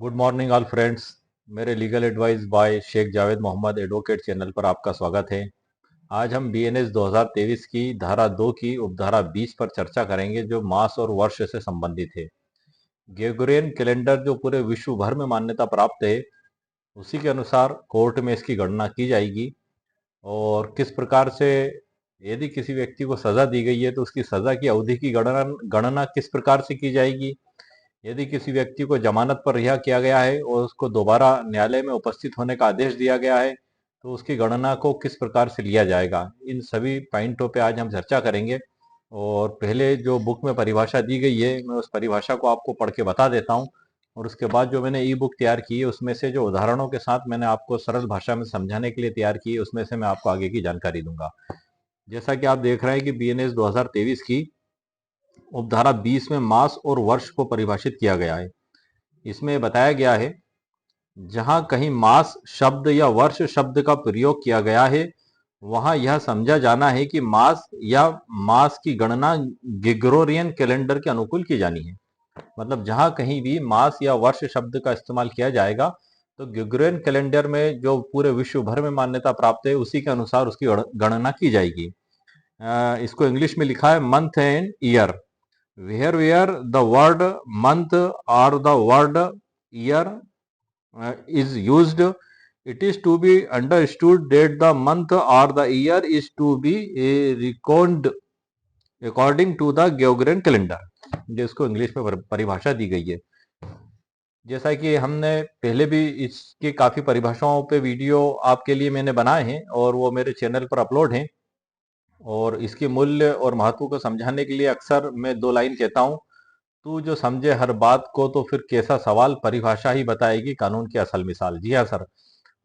Good morning all friends. मेरे legal advice by Sheikh Javed Mohammad advocate channel पर आपका स्वागत है। आज हम बीएनएस 2023 की धारा 2 की उपधारा 20 पर चर्चा करेंगे, जो मास और वर्ष से संबंधित है। ग्रेगोरियन कैलेंडर जो पूरे विश्व भर में मान्यता प्राप्त है, उसी के अनुसार कोर्ट में इसकी गणना की जाएगी और किस प्रकार से, यदि किसी व्यक्ति को सजा दी गई है तो उसकी सजा की अवधि की गणना गणना किस प्रकार से की जाएगी। यदि किसी व्यक्ति को जमानत पर रिहा किया गया है और उसको दोबारा न्यायालय में उपस्थित होने का आदेश दिया गया है, तो उसकी गणना को किस प्रकार से लिया जाएगा, इन सभी पॉइंटों पे आज हम चर्चा करेंगे। और पहले जो बुक में परिभाषा दी गई है, मैं उस परिभाषा को आपको पढ़ के बता देता हूँ, और उसके बाद जो मैंने ई बुक तैयार की है उसमें से जो उदाहरणों के साथ मैंने आपको सरल भाषा में समझाने के लिए तैयार की है, उसमें से मैं आपको आगे की जानकारी दूंगा। जैसा कि आप देख रहे हैं कि बीएनएस 2023 की उपधारा 20 में मास और वर्ष को परिभाषित किया गया है। इसमें बताया गया है, जहां कहीं मास शब्द या वर्ष शब्द का प्रयोग किया गया है, वहां यह समझा जाना है कि मास या मास की गणना ग्रेगोरियन कैलेंडर के अनुकूल की जानी है। मतलब जहां कहीं भी मास या वर्ष शब्द का इस्तेमाल किया जाएगा, तो ग्रेगोरियन कैलेंडर में जो पूरे विश्व भर में मान्यता प्राप्त है, उसी के अनुसार उसकी गणना की जाएगी। इसको इंग्लिश में लिखा है month and year. Where the word month or the word year is used, it is to be understood that the month or the year is to be reckoned according to the Gregorian calendar, जिसको English में परिभाषा दी गई है। जैसा कि हमने पहले भी इसकी काफी परिभाषाओं पे वीडियो आपके लिए मैंने बनाए हैं और वो मेरे चैनल पर अपलोड हैं। और इसके मूल्य और महत्व को समझाने के लिए अक्सर मैं दो लाइन कहता हूँ, तू जो समझे हर बात को तो फिर कैसा सवाल, परिभाषा ही बताएगी कानून की असल मिसाल। जी हाँ सर,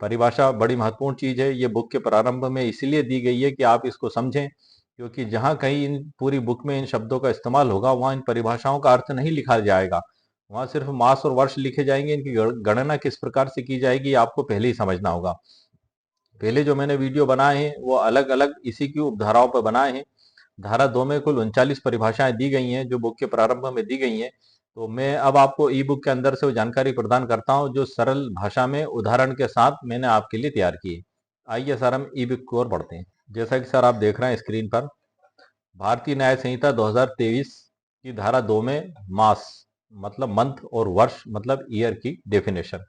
परिभाषा बड़ी महत्वपूर्ण चीज है। ये बुक के प्रारंभ में इसलिए दी गई है कि आप इसको समझें, क्योंकि जहां कहीं इन पूरी बुक में इन शब्दों का इस्तेमाल होगा, वहां इन परिभाषाओं का अर्थ नहीं लिखा जाएगा। वहां सिर्फ मास और वर्ष लिखे जाएंगे, इनकी गणना किस प्रकार से की जाएगी आपको पहले ही समझना होगा। पहले जो मैंने वीडियो बनाए हैं वो अलग अलग इसी की उपधाराओं पर बनाए हैं। धारा 2 में कुल 39 परिभाषाएं दी गई हैं, जो बुक के प्रारंभ में दी गई हैं। तो मैं अब आपको ई बुक के अंदर से वो जानकारी प्रदान करता हूं, जो सरल भाषा में उदाहरण के साथ मैंने आपके लिए तैयार की है। आइए सर, हम ई बुक की ओर बढ़ते हैं। जैसा कि सर आप देख रहे हैं स्क्रीन पर, भारतीय न्याय संहिता 2023 की धारा 2 में मास मतलब मंथ और वर्ष मतलब ईयर की डेफिनेशन,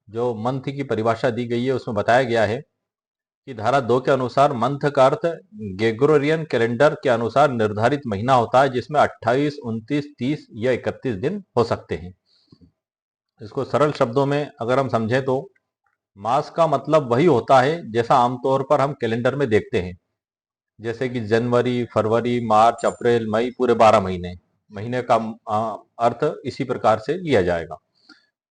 जो मंथ की परिभाषा दी गई है, उसमें बताया गया है कि धारा 2 के अनुसार मंथ का अर्थ ग्रेगोरियन कैलेंडर के अनुसार निर्धारित महीना होता है, जिसमें 28, 29, 30 या 31 दिन हो सकते हैं। इसको सरल शब्दों में अगर हम समझें तो मास का मतलब वही होता है जैसा आमतौर पर हम कैलेंडर में देखते हैं, जैसे कि जनवरी, फरवरी, मार्च, अप्रैल, मई, पूरे 12 महीने। महीने का अर्थ इसी प्रकार से लिया जाएगा।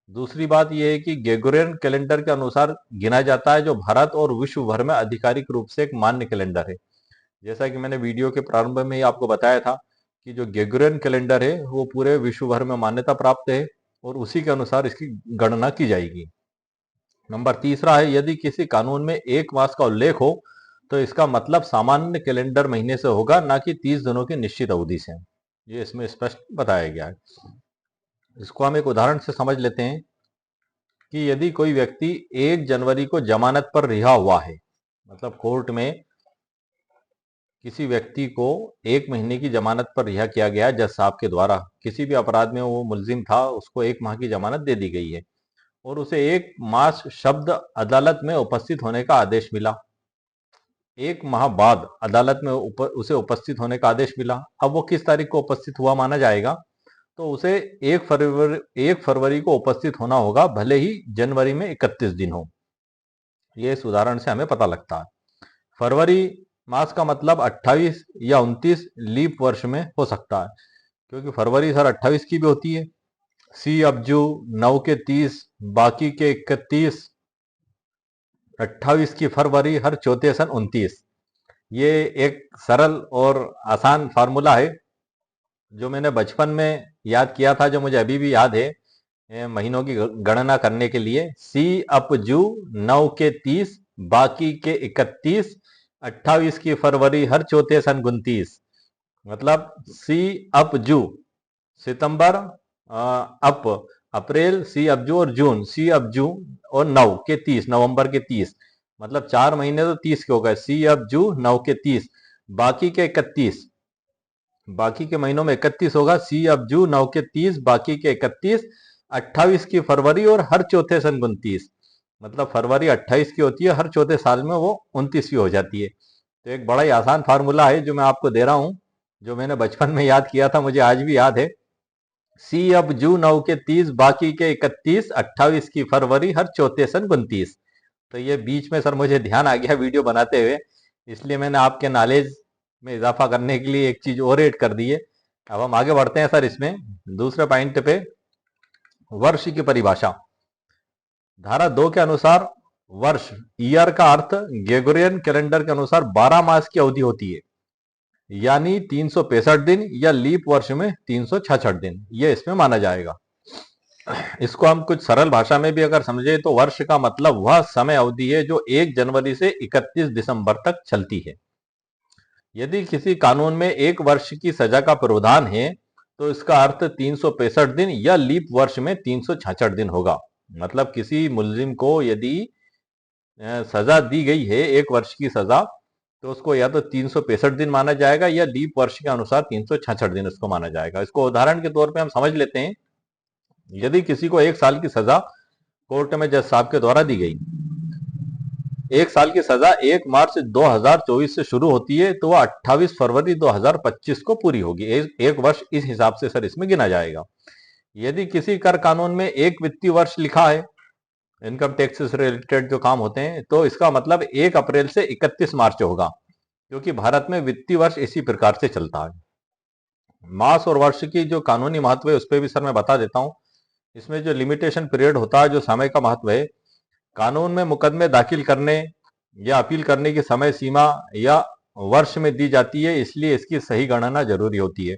दूसरी बात यह है कि ग्रेगोरियन कैलेंडर के अनुसार गिना जाता है, जो भारत और विश्व भर में आधिकारिक रूप से एक मान्य कैलेंडर है। जैसा कि मैंने वीडियो के प्रारंभ में ही आपको बताया था कि जो ग्रेगोरियन कैलेंडर है वो पूरे विश्व भर में मान्यता प्राप्त है और उसी के अनुसार इसकी गणना की जाएगी। नंबर तीसरा है, यदि किसी कानून में एक मास का उल्लेख हो तो इसका मतलब सामान्य कैलेंडर महीने से होगा, ना कि 30 दिनों की निश्चित अवधि से। ये इसमें स्पष्ट बताया गया है। इसको हम एक उदाहरण से समझ लेते हैं कि यदि कोई व्यक्ति 1 जनवरी को जमानत पर रिहा हुआ है, मतलब कोर्ट में किसी व्यक्ति को 1 महीने की जमानत पर रिहा किया गया जज साहब के द्वारा, किसी भी अपराध में वो मुलजिम था, उसको 1 माह की जमानत दे दी गई है और उसे 1 मास शब्द अदालत में उपस्थित होने का आदेश मिला। 1 माह बाद अदालत में उसे उपस्थित होने का आदेश मिला। अब वो किस तारीख को उपस्थित हुआ माना जाएगा, तो उसे 1 फरवरी को उपस्थित होना होगा, भले ही जनवरी में 31 दिन हो। ये इस उदाहरण से हमें पता लगता है। फरवरी मास का मतलब 28 या 29 लीप वर्ष में हो सकता है, क्योंकि फरवरी सर 28 की भी होती है। सी अबजू 9 के 30, बाकी के 31, 28 की फरवरी, हर चौथे सन 29। ये एक सरल और आसान फार्मूला है जो मैंने बचपन में याद किया था, जो मुझे अभी भी याद है महीनों की गणना करने के लिए। सी अपजू 9 के 30, बाकी के 31, 28 की फरवरी, हर चौथे सन 29। मतलब सी अपजू सितंबर, अप अप्रैल सी अब्जू और जून सी अब्जू और नव के 30, नवंबर के 30, मतलब 4 महीने तो 30 के हो गए, सी अब्जू नव के 30, बाकी के 31, बाकी के महीनों में 31 होगा, सी अब्जू नव के 30, बाकी के 31, 28 की फरवरी और हर चौथे सन 29, मतलब फरवरी 28 की होती है, हर चौथे साल में वो 29वीं हो जाती है। तो एक बड़ा ही आसान फार्मूला है जो मैं आपको दे रहा हूं, जो मैंने बचपन में याद किया था, मुझे आज भी याद है। सी अब जू नव के 30, बाकी के 31, 28 की फरवरी, हर चौथे सन 29। तो ये बीच में सर मुझे ध्यान आ गया वीडियो बनाते हुए, इसलिए मैंने आपके नॉलेज में इजाफा करने के लिए एक चीज और ऐड कर दी है। अब हम आगे बढ़ते हैं सर, इसमें दूसरे पॉइंट पे, वर्ष की परिभाषा। धारा 2 के अनुसार वर्ष, ईयर का अर्थ ग्रेगोरियन कैलेंडर के अनुसार 12 मास की अवधि होती है, यानी 365 दिन, या लीप वर्ष में 366 दिन, ये इसमें माना जाएगा। इसको हम कुछ सरल भाषा में भी अगर समझे तो वर्ष का मतलब वह समय अवधि है जो 1 जनवरी से 31 दिसंबर तक चलती है। यदि किसी कानून में 1 वर्ष की सजा का प्रावधान है तो इसका अर्थ 365 दिन या लीप वर्ष में 366 दिन होगा। मतलब किसी मुलजिम को यदि सजा दी गई है 1 वर्ष की सजा, तो उसको या तो 365 दिन माना जाएगा या लीप वर्ष के अनुसार 366 दिन उसको माना जाएगा। इसको उदाहरण के तौर पे हम समझ लेते हैं। यदि किसी को 1 साल की सजा कोर्ट में जज साहब के द्वारा दी गई, 1 साल की सजा 1 मार्च 2024 से शुरू होती है, तो वह 28 फरवरी 2025 को पूरी होगी। एक वर्ष इस हिसाब से सर इसमें गिना जाएगा। यदि किसी कर कानून में 1 वित्तीय वर्ष लिखा है, इनकम टैक्स से रिलेटेड जो काम होते हैं, तो इसका मतलब 1 अप्रैल से 31 मार्च होगा, क्योंकि भारत में वित्तीय वर्ष इसी प्रकार से चलता है। मास और वर्ष की जो कानूनी महत्व है उस पर भी सर मैं बता देता हूं। इसमें जो लिमिटेशन पीरियड होता है, जो समय का महत्व है, कानून में मुकदमे दाखिल करने या अपील करने की समय सीमा या वर्ष में दी जाती है, इसलिए इसकी सही गणना जरूरी होती है।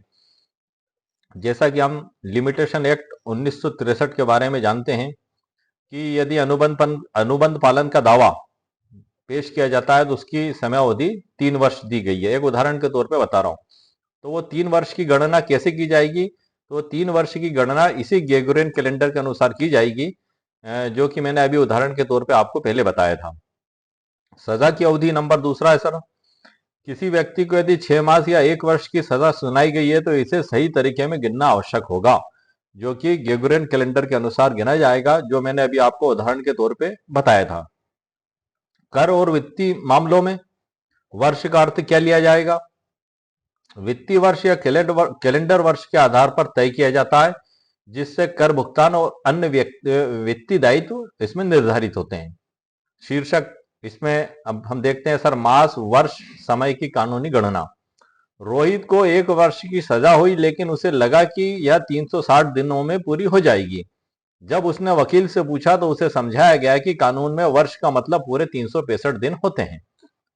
जैसा कि हम लिमिटेशन एक्ट 1963 के बारे में जानते हैं कि यदि अनुबंध पालन का दावा पेश किया जाता है तो उसकी समयावधि 3 वर्ष दी गई है। एक उदाहरण के तौर पे बता रहा हूं। तो वो 3 वर्ष की गणना कैसे की जाएगी? तो 3 वर्ष की गणना इसी ग्रेगोरियन कैलेंडर के अनुसार की जाएगी, जो कि मैंने अभी उदाहरण के तौर पे आपको पहले बताया था। सजा की अवधि नंबर दूसरा है सर, किसी व्यक्ति को यदि 6 मास या 1 वर्ष की सजा सुनाई गई है तो इसे सही तरीके में गिनना आवश्यक होगा, जो कि ग्रेगोरियन कैलेंडर के अनुसार गिना जाएगा, जो मैंने अभी आपको उदाहरण के तौर पे बताया था। कर और वित्तीय मामलों में वर्ष का अर्थ क्या लिया जाएगा? वित्तीय वर्ष या कैलेंडर वर्ष के आधार पर तय किया जाता है, जिससे कर भुगतान और अन्य वित्तीय दायित्व इसमें निर्धारित होते हैं। शीर्षक इसमें अब हम देखते हैं सर, मास, वर्ष, समय की कानूनी गणना। रोहित को 1 वर्ष की सजा हुई, लेकिन उसे लगा कि यह 360 दिनों में पूरी हो जाएगी। जब उसने वकील से पूछा तो उसे समझाया गया कि कानून में वर्ष का मतलब पूरे 365 दिन होते हैं।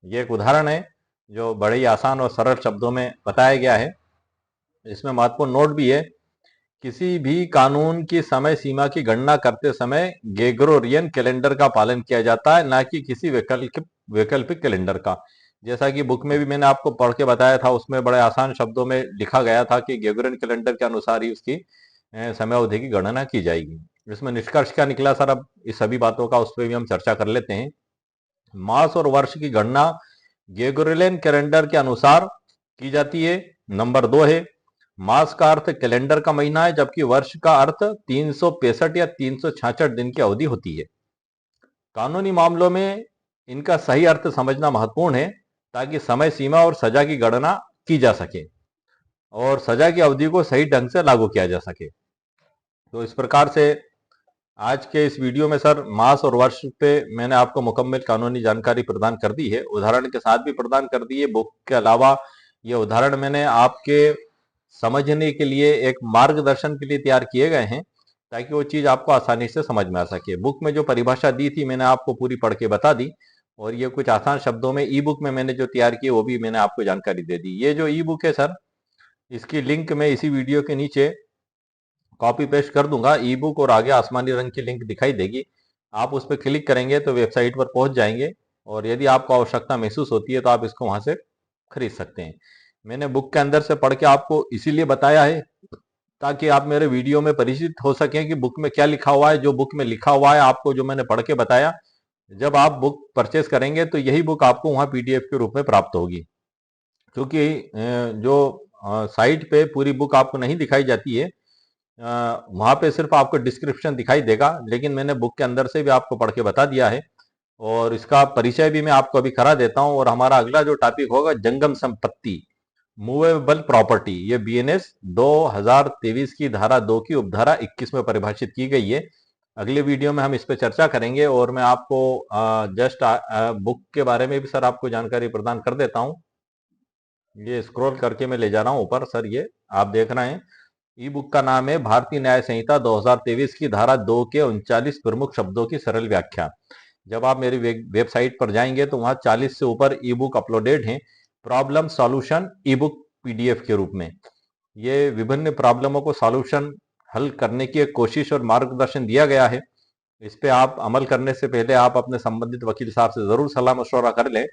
ये एक उदाहरण है जो बड़े ही आसान और सरल शब्दों में बताया गया है। इसमें महत्वपूर्ण नोट भी है, किसी भी कानून की समय सीमा की गणना करते समय ग्रेगोरियन कैलेंडर का पालन किया जाता है, ना कि किसी वैकल्पिक कैलेंडर का। जैसा कि बुक में भी मैंने आपको पढ़ के बताया था, उसमें बड़े आसान शब्दों में लिखा गया था कि ग्रेगोरियन कैलेंडर के अनुसार ही उसकी समय अवधि की गणना की जाएगी। इसमें निष्कर्ष क्या निकला सर, अब इस सभी बातों का उस पर भी हम चर्चा कर लेते हैं। मास और वर्ष की गणना ग्रेगोरियन कैलेंडर के अनुसार की जाती है। नंबर 2 है, मास का अर्थ कैलेंडर का महीना है, जबकि वर्ष का अर्थ 365 या 366 दिन की अवधि होती है। कानूनी मामलों में इनका सही अर्थ समझना महत्वपूर्ण है, ताकि समय सीमा और सजा की गणना की जा सके और सजा की अवधि को सही ढंग से लागू किया जा सके। तो इस प्रकार से आज के इस वीडियो में सर मास और वर्ष पे मैंने आपको मुकम्मल कानूनी जानकारी प्रदान कर दी है, उदाहरण के साथ भी प्रदान कर दी है। बुक के अलावा ये उदाहरण मैंने आपके समझने के लिए, एक मार्गदर्शन के लिए तैयार किए गए हैं, ताकि वो चीज आपको आसानी से समझ में आ सके। बुक में जो परिभाषा दी थी मैंने आपको पूरी पढ़ के बता दी, और ये कुछ आसान शब्दों में ई बुक में मैंने जो तैयार की वो भी मैंने आपको जानकारी दे दी। ये जो ई बुक है सर, इसकी लिंक मैं इसी वीडियो के नीचे कॉपी पेस्ट कर दूंगा। ई बुक और आगे आसमानी रंग की लिंक दिखाई देगी, आप उस पर क्लिक करेंगे तो वेबसाइट पर पहुंच जाएंगे, और यदि आपको आवश्यकता महसूस होती है तो आप इसको वहां से खरीद सकते हैं। मैंने बुक के अंदर से पढ़ के आपको इसीलिए बताया है ताकि आप मेरे वीडियो में परिचित हो सकें कि बुक में क्या लिखा हुआ है। जो बुक में लिखा हुआ है आपको, जो मैंने पढ़ के बताया, जब आप बुक परचेस करेंगे तो यही बुक आपको वहां पीडीएफ के रूप में प्राप्त होगी। क्योंकि जो साइट पे पूरी बुक आपको नहीं दिखाई जाती है, वहां पे सिर्फ आपको डिस्क्रिप्शन दिखाई देगा, लेकिन मैंने बुक के अंदर से भी आपको पढ़ के बता दिया है और इसका परिचय भी मैं आपको अभी करा देता हूं। और हमारा अगला जो टॉपिक होगा, जंगम संपत्ति, मूवेबल प्रॉपर्टी, ये बीएनएस 2023 की धारा 2 की उपधारा 21 में परिभाषित की गई है। अगले वीडियो में हम इस पर चर्चा करेंगे और मैं आपको जस्ट बुक के बारे में भी सर आपको जानकारी प्रदान कर देता हूं। ये स्क्रॉल करके मैं ले जा रहा हूं ऊपर सर, ये आप देख रहे हैं। ई बुक का नाम है भारतीय न्याय संहिता 2023 की धारा 2 के 39 प्रमुख शब्दों की सरल व्याख्या। जब आप मेरी वेबसाइट पर जाएंगे तो वहां 40 से ऊपर ई बुक अपलोडेड हैं, प्रॉब्लम सॉल्यूशन ई बुक पीडीएफ के रूप में। ये विभिन्न प्रॉब्लमों को सॉल्यूशन हल करने की एक कोशिश और मार्गदर्शन दिया गया है। इस पे आप अमल करने से पहले आप अपने संबंधित वकील साहब से जरूर सलाह मशवरा कर लें।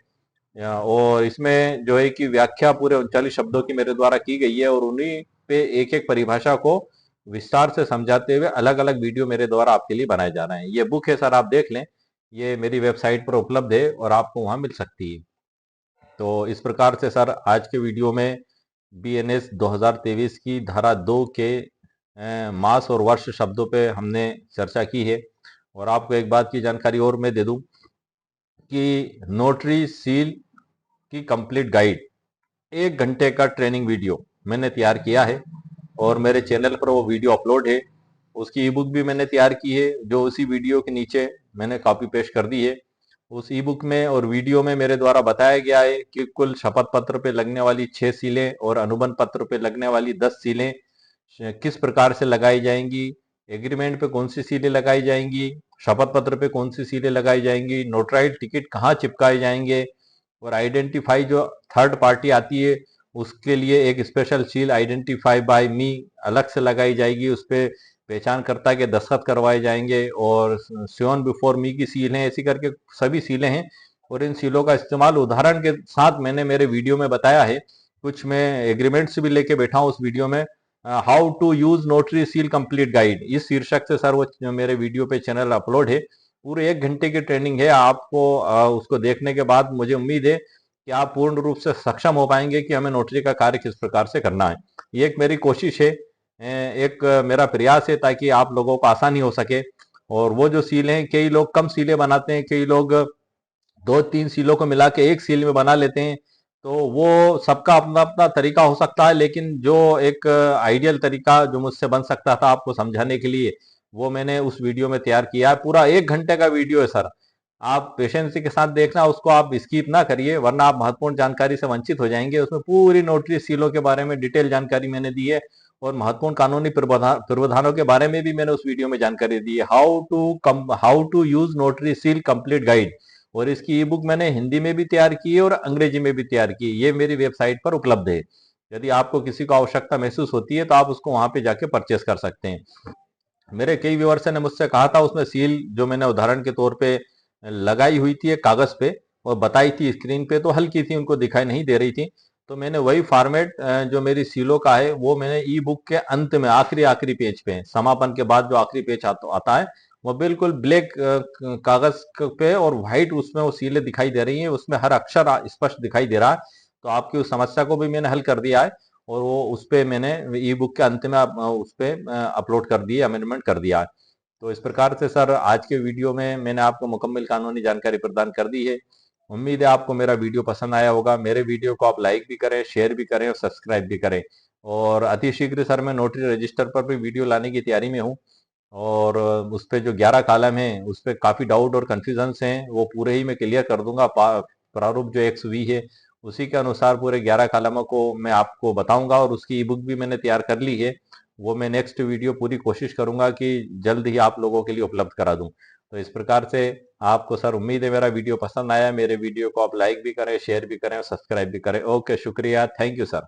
और इसमें जो है कि व्याख्या पूरे 39 शब्दों की मेरे द्वारा की गई है और उन्हीं पे एक एक परिभाषा को विस्तार से समझाते हुए अलग अलग वीडियो मेरे द्वारा आपके लिए बनाए जा रहे हैं। ये बुक है सर, आप देख लें, ये मेरी वेबसाइट पर उपलब्ध है और आपको वहां मिल सकती है। तो इस प्रकार से सर आज के वीडियो में बीएनएस 2023 की धारा 2 के मास और वर्ष शब्दों पे हमने चर्चा की है। और आपको एक बात की जानकारी और मैं दे दूं कि नोटरी सील की कंप्लीट गाइड 1 घंटे का ट्रेनिंग वीडियो मैंने तैयार किया है और मेरे चैनल पर वो वीडियो अपलोड है। उसकी ई बुक भी मैंने तैयार की है, जो उसी वीडियो के नीचे मैंने कॉपी पेस्ट कर दी है। उस ई बुक में और वीडियो में मेरे द्वारा बताया गया है कि कुल शपथ पत्र पे लगने वाली 6 सीलें और अनुबंध पत्र पे लगने वाली 10 सीलें किस प्रकार से लगाई जाएंगी, एग्रीमेंट पे कौन सी सीलें लगाई जाएंगी, शपथ पत्र पे कौन सी सीलें लगाई जाएंगी, नोटराइज टिकट कहाँ चिपकाए जाएंगे, और आइडेंटिफाई जो थर्ड पार्टी आती है उसके लिए एक स्पेशल सील आइडेंटिफाई बाय मी अलग से लगाई जाएगी, उस पर पहचानकर्ता के दस्तखत करवाए जाएंगे। और स्योन बिफोर मी की सील है, ऐसी करके सभी सीलें हैं। और इन सीलों का इस्तेमाल उदाहरण के साथ मैंने मेरे वीडियो में बताया है। कुछ मैं एग्रीमेंट्स भी लेके बैठा हूँ उस वीडियो में। How to use notary seal complete guide, इस शीर्षक से सर वो मेरे वीडियो पे चैनल अपलोड है। पूरे 1 घंटे की ट्रेनिंग है। आपको उसको देखने के बाद मुझे उम्मीद है कि आप पूर्ण रूप से सक्षम हो पाएंगे कि हमें नोटरी का कार्य किस प्रकार से करना है। ये एक मेरी कोशिश है, एक मेरा प्रयास है, ताकि आप लोगों को आसानी हो सके। और वो जो सील हैं, कई लोग कम सीलें बनाते हैं, कई लोग 2-3 सीलों को मिला के एक सील में बना लेते हैं। तो वो सबका अपना अपना तरीका हो सकता है, लेकिन जो एक आइडियल तरीका जो मुझसे बन सकता था आपको समझाने के लिए, वो मैंने उस वीडियो में तैयार किया है। पूरा 1 घंटे का वीडियो है सर, आप पेशेंसी के साथ देखना, उसको आप स्किप ना करिए, वरना आप महत्वपूर्ण जानकारी से वंचित हो जाएंगे। उसमें पूरी नोटरी सीलों के बारे में डिटेल जानकारी मैंने दी है और महत्वपूर्ण कानूनी प्रावधानों के बारे में भी मैंने उस वीडियो में जानकारी दी है। How to use notary seal complete guide. और इसकी ई बुक मैंने हिंदी में भी तैयार की है और अंग्रेजी में भी तैयार की है। ये मेरी वेबसाइट पर उपलब्ध है। यदि आपको किसी को आवश्यकता महसूस होती है तो आप उसको वहां पे जाके परचेस कर सकते हैं। मेरे कई व्यूअर्स ने मुझसे कहा था, उसमें सील जो मैंने उदाहरण के तौर पे लगाई हुई थी एक कागज पे और बताई थी स्क्रीन पे, तो हल्की थी, उनको दिखाई नहीं दे रही थी। तो मैंने वही फॉर्मेट जो मेरी सीलों का है वो मैंने ई बुक के अंत में आखिरी आखिरी पेज पे, समापन के बाद जो आखिरी पेज आता है, वो बिल्कुल ब्लैक कागज पे और व्हाइट उसमें वो सीलें दिखाई दे रही हैं, उसमें हर अक्षर स्पष्ट दिखाई दे रहा है। तो आपकी उस समस्या को भी मैंने हल कर दिया है और वो उस पे मैंने ई बुक के अंत में उस पे अपलोड कर दिए, अमेंडमेंट कर दिया है। तो इस प्रकार से सर आज के वीडियो में मैंने आपको मुकम्मल कानूनी जानकारी प्रदान कर दी है। उम्मीद है आपको मेरा वीडियो पसंद आया होगा। मेरे वीडियो को आप लाइक भी करें, शेयर भी करें और सब्सक्राइब भी करें। और अति शीघ्र सर मैं नोटरी रजिस्टर पर भी वीडियो लाने की तैयारी में हूँ। और उस पे जो 11 कॉलम है उस पे काफी डाउट और कंफ्यूजन्स हैं, वो पूरे ही मैं क्लियर कर दूंगा। प्रारूप जो XV है उसी के अनुसार पूरे 11 कॉलमों को मैं आपको बताऊंगा और उसकी ई बुक भी मैंने तैयार कर ली है। वो मैं नेक्स्ट वीडियो पूरी कोशिश करूंगा कि जल्द ही आप लोगों के लिए उपलब्ध करा दूं। तो इस प्रकार से आपको सर उम्मीद है मेरा वीडियो पसंद आया। मेरे वीडियो को आप लाइक भी करें, शेयर भी करें और सब्सक्राइब भी करें। ओके, शुक्रिया, थैंक यू सर।